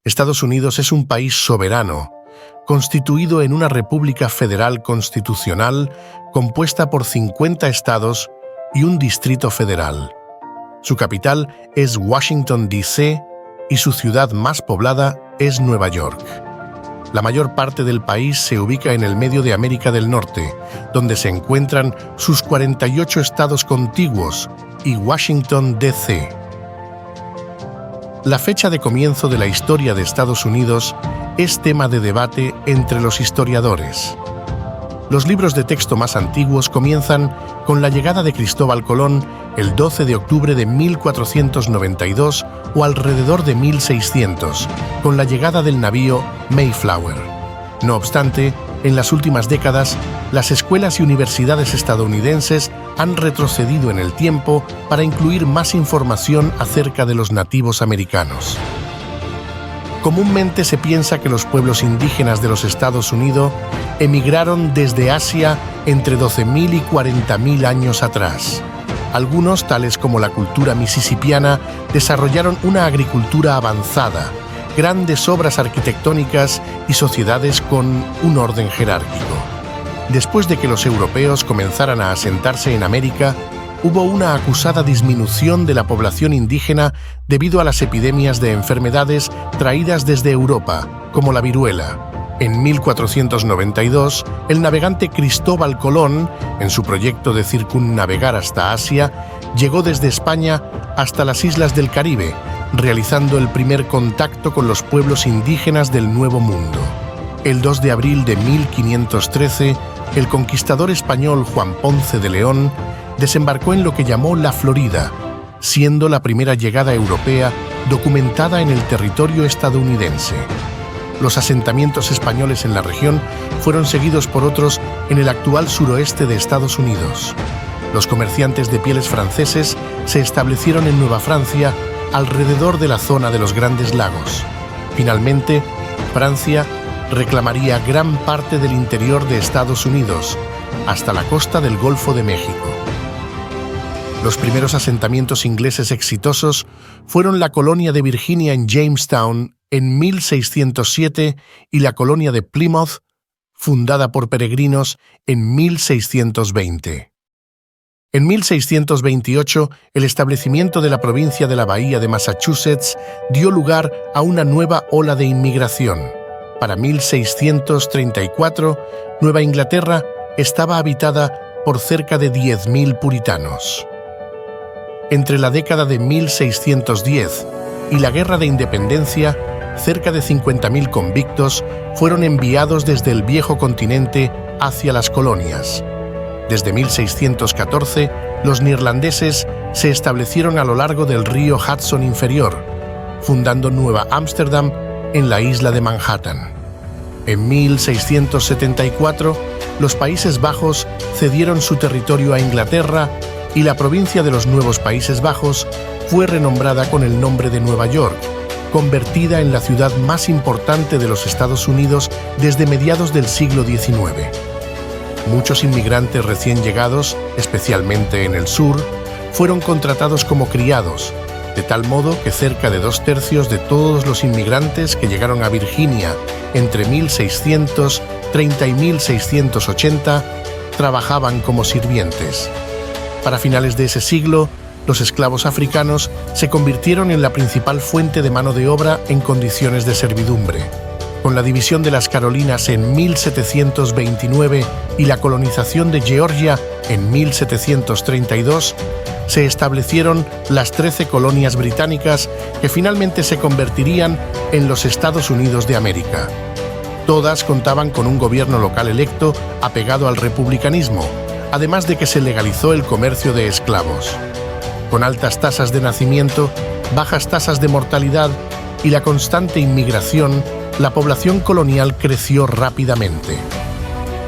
Estados Unidos es un país soberano, constituido en una república federal constitucional compuesta por 50 estados y un distrito federal. Su capital es Washington, D.C., y su ciudad más poblada es Nueva York. La mayor parte del país se ubica en el medio de América del Norte, donde se encuentran sus 48 estados contiguos y Washington, D.C. La fecha de comienzo de la historia de Estados Unidos es tema de debate entre los historiadores. Los libros de texto más antiguos comienzan con la llegada de Cristóbal Colón el 12 de octubre de 1492 o alrededor de 1600, con la llegada del navío Mayflower. No obstante, en las últimas décadas, las escuelas y universidades estadounidenses han retrocedido en el tiempo para incluir más información acerca de los nativos americanos. Comúnmente se piensa que los pueblos indígenas de los Estados Unidos emigraron desde Asia entre 12.000 y 40.000 años atrás. Algunos, tales como la cultura mississippiana, desarrollaron una agricultura avanzada, grandes obras arquitectónicas y sociedades con un orden jerárquico. Después de que los europeos comenzaran a asentarse en América, hubo una acusada disminución de la población indígena debido a las epidemias de enfermedades traídas desde Europa, como la viruela. En 1492, el navegante Cristóbal Colón, en su proyecto de circunnavegar hasta Asia, llegó desde España hasta las islas del Caribe, realizando el primer contacto con los pueblos indígenas del Nuevo Mundo. El 2 de abril de 1513, el conquistador español Juan Ponce de León desembarcó en lo que llamó la Florida, siendo la primera llegada europea documentada en el territorio estadounidense. Los asentamientos españoles en la región fueron seguidos por otros en el actual suroeste de Estados Unidos. Los comerciantes de pieles franceses se establecieron en Nueva Francia, alrededor de la zona de los Grandes Lagos. Finalmente, Francia reclamaría gran parte del interior de Estados Unidos, hasta la costa del Golfo de México. Los primeros asentamientos ingleses exitosos fueron la colonia de Virginia en Jamestown en 1607 y la colonia de Plymouth, fundada por peregrinos, en 1620. En 1628, el establecimiento de la provincia de la Bahía de Massachusetts dio lugar a una nueva ola de inmigración. Para 1634, Nueva Inglaterra estaba habitada por cerca de 10.000 puritanos. Entre la década de 1610 y la Guerra de Independencia, cerca de 50.000 convictos fueron enviados desde el viejo continente hacia las colonias. Desde 1614, los neerlandeses se establecieron a lo largo del río Hudson inferior, fundando Nueva Ámsterdam en la isla de Manhattan. En 1674, los Países Bajos cedieron su territorio a Inglaterra y la provincia de los Nuevos Países Bajos fue renombrada con el nombre de Nueva York, convertida en la ciudad más importante de los Estados Unidos desde mediados del siglo XIX. Muchos inmigrantes recién llegados, especialmente en el sur, fueron contratados como criados, de tal modo que cerca de 2/3 de todos los inmigrantes que llegaron a Virginia entre 1630 y 1680 trabajaban como sirvientes. Para finales de ese siglo, los esclavos africanos se convirtieron en la principal fuente de mano de obra en condiciones de servidumbre. Con la división de las Carolinas en 1729 y la colonización de Georgia en 1732, se establecieron las 13 colonias británicas que finalmente se convertirían en los Estados Unidos de América. Todas contaban con un gobierno local electo apegado al republicanismo, además de que se legalizó el comercio de esclavos. Con altas tasas de nacimiento, bajas tasas de mortalidad y la constante inmigración, la población colonial creció rápidamente.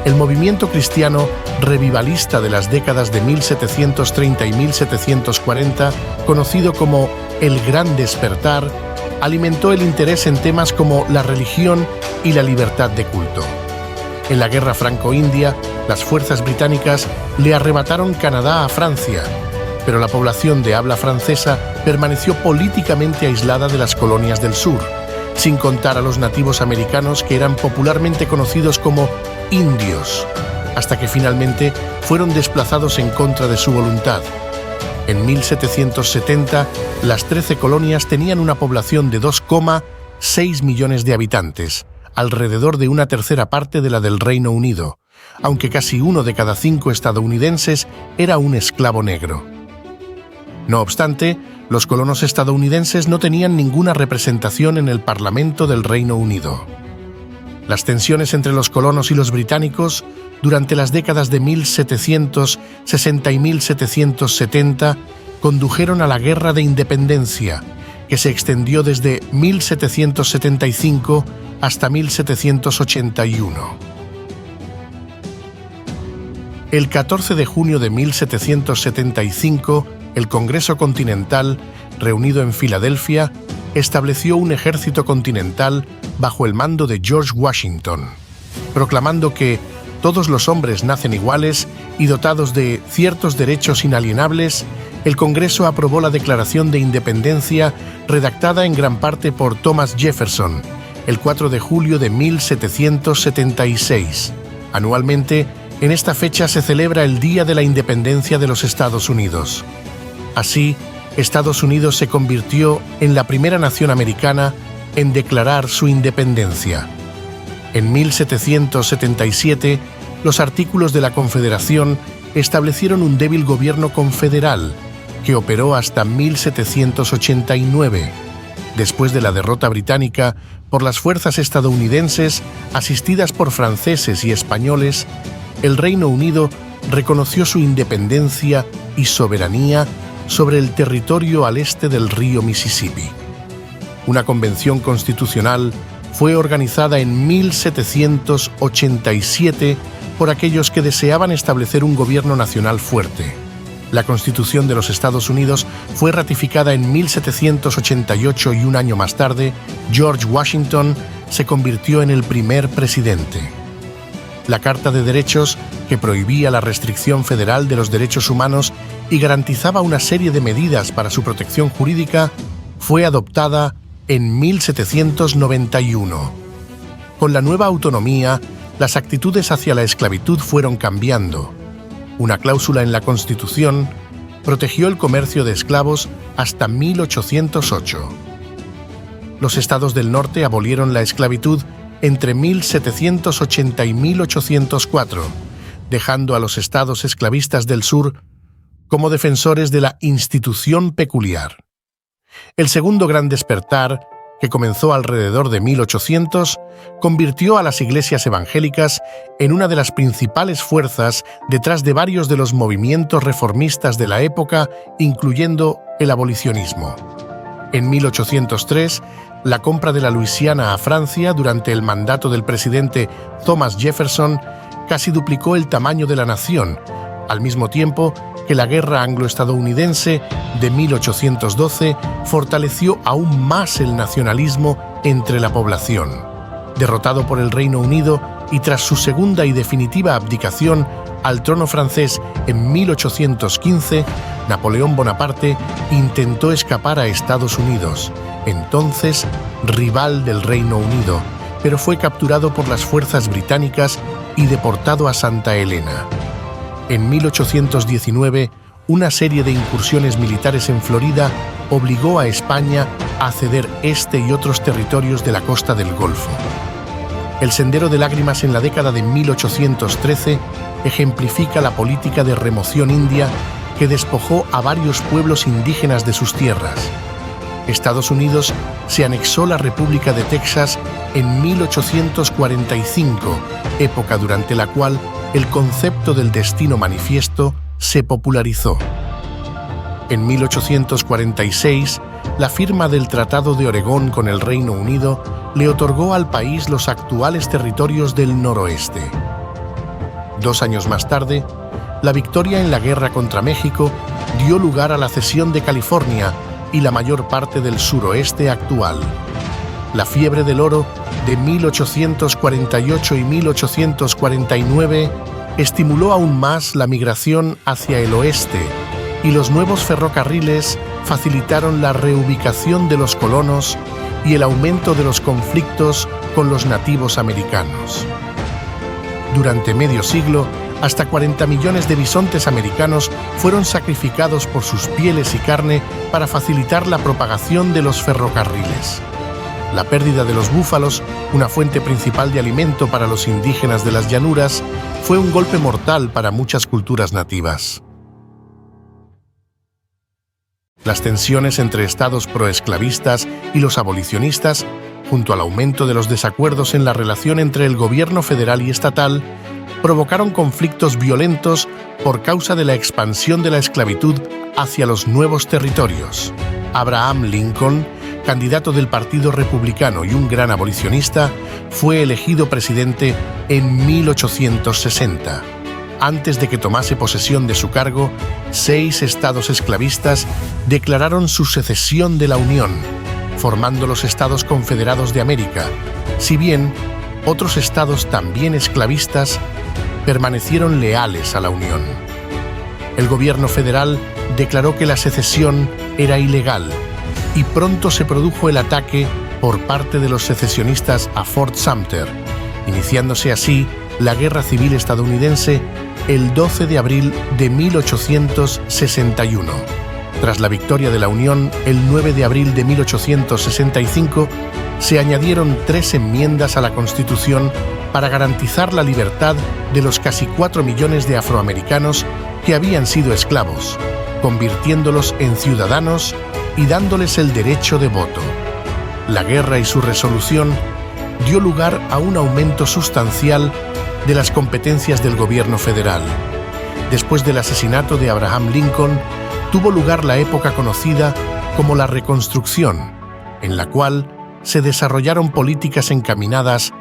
El movimiento cristiano revivalista de las décadas de 1730 y 1740, conocido como el Gran Despertar, alimentó el interés en temas como la religión y la libertad de culto. En la Guerra Franco-India, las fuerzas británicas le arrebataron Canadá a Francia, pero la población de habla francesa permaneció políticamente aislada de las colonias del sur, sin contar a los nativos americanos que eran popularmente conocidos como indios, hasta que finalmente fueron desplazados en contra de su voluntad. En 1770, las 13 colonias tenían una población de 2,6 millones de habitantes, alrededor de una tercera parte de la del Reino Unido, aunque casi 1 de cada 5 estadounidenses era un esclavo negro. No obstante, los colonos estadounidenses no tenían ninguna representación en el Parlamento del Reino Unido. Las tensiones entre los colonos y los británicos durante las décadas de 1760 y 1770 condujeron a la Guerra de Independencia, que se extendió desde 1775 hasta 1781. El 14 de junio de 1775, el Congreso Continental, reunido en Filadelfia, estableció un ejército continental bajo el mando de George Washington, proclamando que todos los hombres nacen iguales y dotados de ciertos derechos inalienables. El Congreso aprobó la Declaración de Independencia, redactada en gran parte por Thomas Jefferson, el 4 de julio de 1776. Anualmente, en esta fecha se celebra el Día de la Independencia de los Estados Unidos. Así, Estados Unidos se convirtió en la primera nación americana en declarar su independencia. En 1777, los artículos de la Confederación establecieron un débil gobierno confederal que operó hasta 1789. Después de la derrota británica por las fuerzas estadounidenses, asistidas por franceses y españoles, el Reino Unido reconoció su independencia y soberanía sobre el territorio al este del río Mississippi. Una convención constitucional fue organizada en 1787 por aquellos que deseaban establecer un gobierno nacional fuerte. La Constitución de los Estados Unidos fue ratificada en 1788 y un año más tarde, George Washington se convirtió en el primer presidente. La Carta de Derechos, que prohibía la restricción federal de los derechos humanos y garantizaba una serie de medidas para su protección jurídica, fue adoptada en 1791. Con la nueva autonomía, las actitudes hacia la esclavitud fueron cambiando. Una cláusula en la Constitución protegió el comercio de esclavos hasta 1808. Los estados del norte abolieron la esclavitud entre 1780 y 1804, dejando a los estados esclavistas del sur como defensores de la institución peculiar. El segundo gran despertar, que comenzó alrededor de 1800, convirtió a las iglesias evangélicas en una de las principales fuerzas detrás de varios de los movimientos reformistas de la época, incluyendo el abolicionismo. En 1803, la compra de la Luisiana a Francia durante el mandato del presidente Thomas Jefferson casi duplicó el tamaño de la nación, al mismo tiempo que la guerra anglo-estadounidense de 1812 fortaleció aún más el nacionalismo entre la población. Derrotado por el Reino Unido y tras su segunda y definitiva abdicación al trono francés en 1815, Napoleón Bonaparte intentó escapar a Estados Unidos, entonces rival del Reino Unido, pero fue capturado por las fuerzas británicas y deportado a Santa Helena. En 1819, una serie de incursiones militares en Florida obligó a España a ceder este y otros territorios de la costa del Golfo. El Sendero de Lágrimas en la década de 1813 ejemplifica la política de remoción india que despojó a varios pueblos indígenas de sus tierras. Estados Unidos se anexó la República de Texas en 1845, época durante la cual el concepto del destino manifiesto se popularizó. En 1846, la firma del Tratado de Oregón con el Reino Unido le otorgó al país los actuales territorios del noroeste. 2 años más tarde, la victoria en la guerra contra México dio lugar a la cesión de California y la mayor parte del suroeste actual. La fiebre del oro de 1848 y 1849 estimuló aún más la migración hacia el oeste, y los nuevos ferrocarriles facilitaron la reubicación de los colonos y el aumento de los conflictos con los nativos americanos. Durante medio siglo, hasta 40 millones de bisontes americanos fueron sacrificados por sus pieles y carne para facilitar la propagación de los ferrocarriles. La pérdida de los búfalos, una fuente principal de alimento para los indígenas de las llanuras, fue un golpe mortal para muchas culturas nativas. Las tensiones entre estados proesclavistas y los abolicionistas, junto al aumento de los desacuerdos en la relación entre el gobierno federal y estatal, provocaron conflictos violentos por causa de la expansión de la esclavitud hacia los nuevos territorios. Abraham Lincoln, candidato del Partido Republicano y un gran abolicionista, fue elegido presidente en 1860. Antes de que tomase posesión de su cargo, 6 estados esclavistas declararon su secesión de la Unión, formando los Estados Confederados de América, si bien otros estados también esclavistas permanecieron leales a la Unión. El gobierno federal declaró que la secesión era ilegal y pronto se produjo el ataque por parte de los secesionistas a Fort Sumter, iniciándose así la Guerra Civil estadounidense el 12 de abril de 1861. Tras la victoria de la Unión, el 9 de abril de 1865, se añadieron 3 enmiendas a la Constitución para garantizar la libertad de los casi 4 millones de afroamericanos que habían sido esclavos, convirtiéndolos en ciudadanos y dándoles el derecho de voto. La guerra y su resolución dio lugar a un aumento sustancial de las competencias del gobierno federal. Después del asesinato de Abraham Lincoln, tuvo lugar la época conocida como la Reconstrucción, en la cual se desarrollaron políticas encaminadas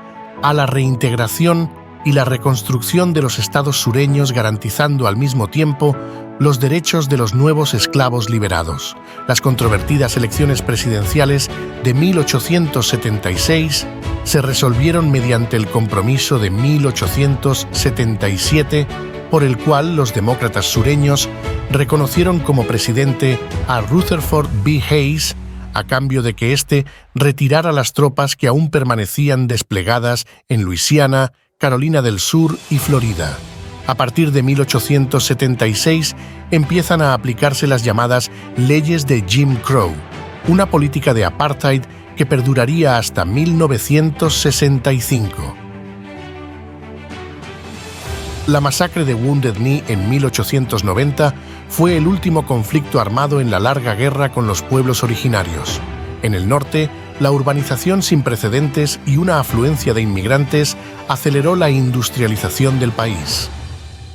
a la reintegración y la reconstrucción de los estados sureños, garantizando al mismo tiempo los derechos de los nuevos esclavos liberados. Las controvertidas elecciones presidenciales de 1876 se resolvieron mediante el Compromiso de 1877, por el cual los demócratas sureños reconocieron como presidente a Rutherford B. Hayes, a cambio de que éste retirara las tropas que aún permanecían desplegadas en Luisiana, Carolina del Sur y Florida. A partir de 1876 empiezan a aplicarse las llamadas leyes de Jim Crow, una política de apartheid que perduraría hasta 1965. La masacre de Wounded Knee en 1890 fue el último conflicto armado en la larga guerra con los pueblos originarios. En el norte, la urbanización sin precedentes y una afluencia de inmigrantes aceleró la industrialización del país.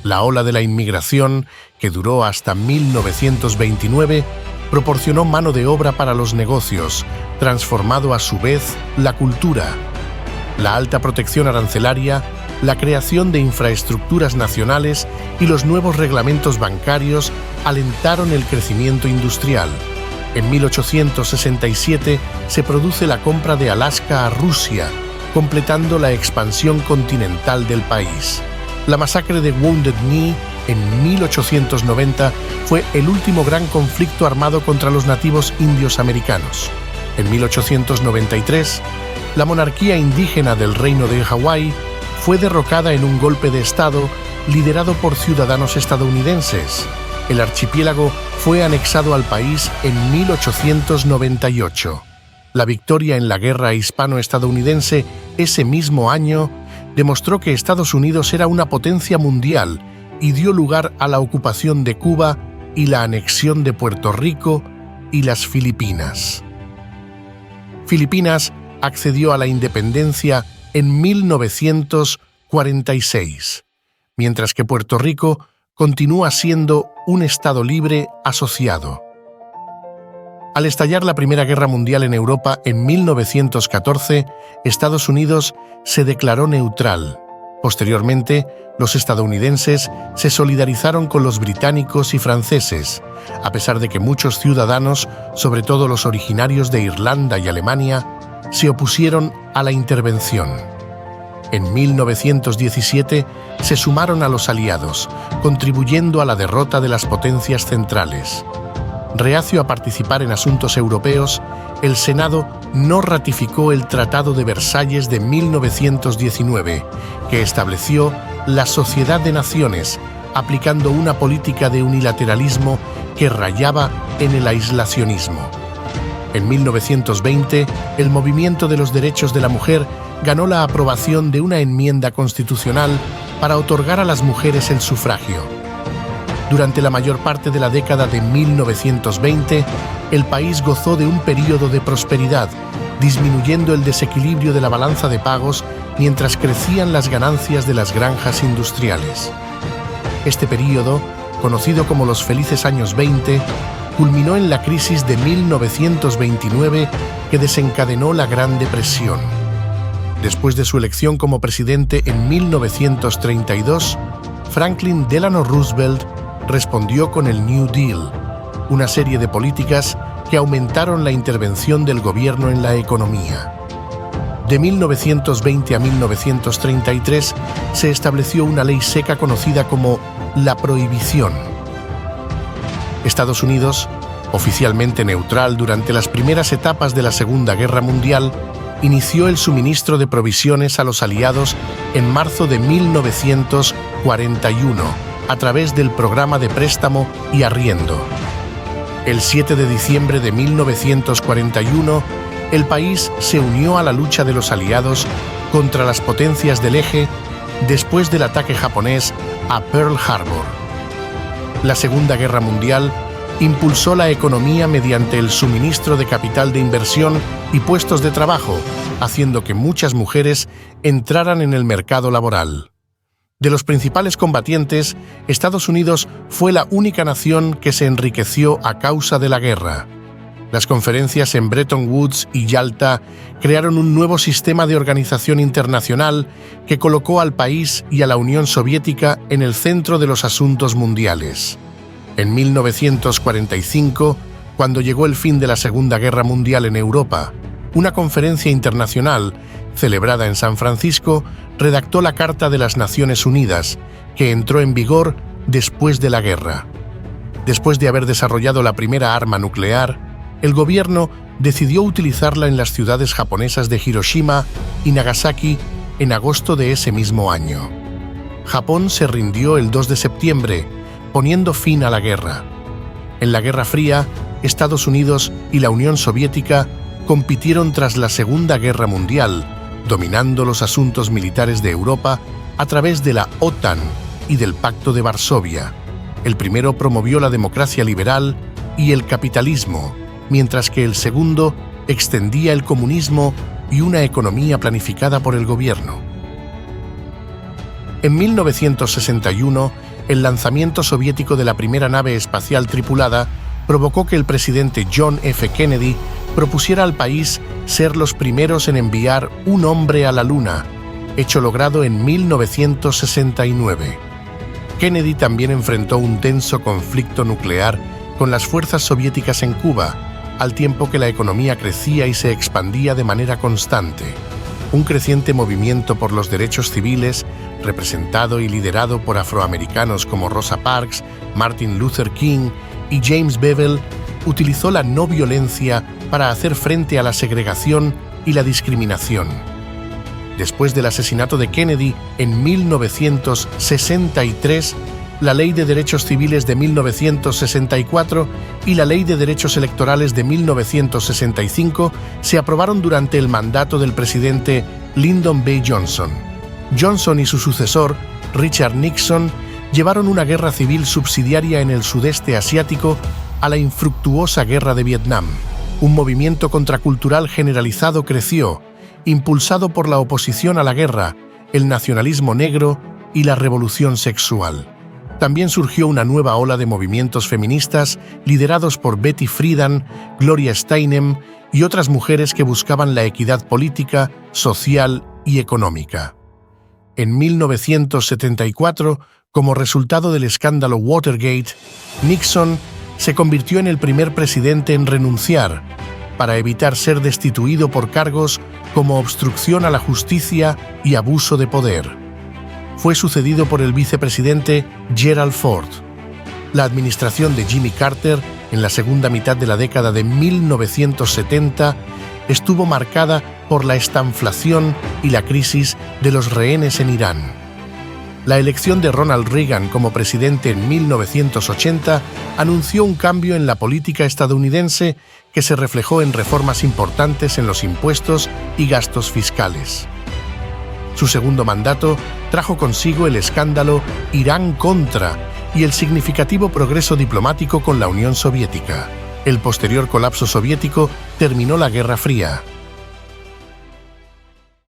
La ola de la inmigración, que duró hasta 1929, proporcionó mano de obra para los negocios, transformando a su vez la cultura. La alta protección arancelaria, la creación de infraestructuras nacionales y los nuevos reglamentos bancarios alentaron el crecimiento industrial. En 1867 se produce la compra de Alaska a Rusia, completando la expansión continental del país. La masacre de Wounded Knee en 1890 fue el último gran conflicto armado contra los nativos indios americanos. En 1893, la monarquía indígena del Reino de Hawái fue derrocada en un golpe de Estado liderado por ciudadanos estadounidenses. El archipiélago fue anexado al país en 1898. La victoria en la guerra hispano-estadounidense ese mismo año demostró que Estados Unidos era una potencia mundial y dio lugar a la ocupación de Cuba y la anexión de Puerto Rico y las Filipinas. Filipinas accedió a la independencia en 1946, mientras que Puerto Rico continúa siendo un Estado libre asociado. Al estallar la Primera Guerra Mundial en Europa en 1914, Estados Unidos se declaró neutral. Posteriormente, los estadounidenses se solidarizaron con los británicos y franceses, a pesar de que muchos ciudadanos, sobre todo los originarios de Irlanda y Alemania, se opusieron a la intervención. En 1917 se sumaron a los aliados, contribuyendo a la derrota de las potencias centrales. reacio a participar en asuntos europeos, el Senado no ratificó el Tratado de Versalles de 1919, que estableció la Sociedad de Naciones, aplicando una política de unilateralismo que rayaba en el aislacionismo. En 1920, el movimiento de los derechos de la mujer ganó la aprobación de una enmienda constitucional para otorgar a las mujeres el sufragio. Durante la mayor parte de la década de 1920, el país gozó de un período de prosperidad, disminuyendo el desequilibrio de la balanza de pagos mientras crecían las ganancias de las granjas industriales. Este período, conocido como los felices años 20, culminó en la crisis de 1929 que desencadenó la Gran Depresión. Después de su elección como presidente en 1932, Franklin Delano Roosevelt respondió con el New Deal, una serie de políticas que aumentaron la intervención del gobierno en la economía. De 1920 a 1933 se estableció una ley seca conocida como la Prohibición. Estados Unidos, oficialmente neutral durante las primeras etapas de la Segunda Guerra Mundial, inició el suministro de provisiones a los aliados en marzo de 1941 a través del programa de préstamo y arriendo. El 7 de diciembre de 1941, el país se unió a la lucha de los aliados contra las potencias del eje después del ataque japonés a Pearl Harbor. La Segunda Guerra Mundial impulsó la economía mediante el suministro de capital de inversión y puestos de trabajo, haciendo que muchas mujeres entraran en el mercado laboral. De los principales combatientes, Estados Unidos fue la única nación que se enriqueció a causa de la guerra. Las conferencias en Bretton Woods y Yalta crearon un nuevo sistema de organización internacional que colocó al país y a la Unión Soviética en el centro de los asuntos mundiales. En 1945, cuando llegó el fin de la Segunda Guerra Mundial en Europa, una conferencia internacional, celebrada en San Francisco, redactó la Carta de las Naciones Unidas, que entró en vigor después de la guerra. Después de haber desarrollado la primera arma nuclear, el gobierno decidió utilizarla en las ciudades japonesas de Hiroshima y Nagasaki en agosto de ese mismo año. Japón se rindió el 2 de septiembre, poniendo fin a la guerra. En la Guerra Fría, Estados Unidos y la Unión Soviética compitieron tras la Segunda Guerra Mundial, dominando los asuntos militares de Europa a través de la OTAN y del Pacto de Varsovia. El primero promovió la democracia liberal y el capitalismo, mientras que el segundo extendía el comunismo y una economía planificada por el gobierno. En 1961, el lanzamiento soviético de la primera nave espacial tripulada provocó que el presidente John F. Kennedy propusiera al país ser los primeros en enviar un hombre a la Luna, hecho logrado en 1969. Kennedy también enfrentó un tenso conflicto nuclear con las fuerzas soviéticas en Cuba, al tiempo que la economía crecía y se expandía de manera constante. Un creciente movimiento por los derechos civiles, representado y liderado por afroamericanos como Rosa Parks, Martin Luther King y James Bevel, utilizó la no violencia para hacer frente a la segregación y la discriminación. Después del asesinato de Kennedy en 1963, la Ley de Derechos Civiles de 1964 y la Ley de Derechos Electorales de 1965 se aprobaron durante el mandato del presidente Lyndon B. Johnson. Johnson y su sucesor, Richard Nixon, llevaron una guerra civil subsidiaria en el sudeste asiático a la infructuosa Guerra de Vietnam. Un movimiento contracultural generalizado creció, impulsado por la oposición a la guerra, el nacionalismo negro y la revolución sexual. También surgió una nueva ola de movimientos feministas liderados por Betty Friedan, Gloria Steinem y otras mujeres que buscaban la equidad política, social y económica. En 1974, como resultado del escándalo Watergate, Nixon se convirtió en el primer presidente en renunciar para evitar ser destituido por cargos como obstrucción a la justicia y abuso de poder. Fue sucedido por el vicepresidente Gerald Ford. La administración de Jimmy Carter, en la segunda mitad de la década de 1970, estuvo marcada por la estanflación y la crisis de los rehenes en Irán. La elección de Ronald Reagan como presidente en 1980 anunció un cambio en la política estadounidense que se reflejó en reformas importantes en los impuestos y gastos fiscales. Su segundo mandato trajo consigo el escándalo Irán-Contra y el significativo progreso diplomático con la Unión Soviética. El posterior colapso soviético terminó la Guerra Fría.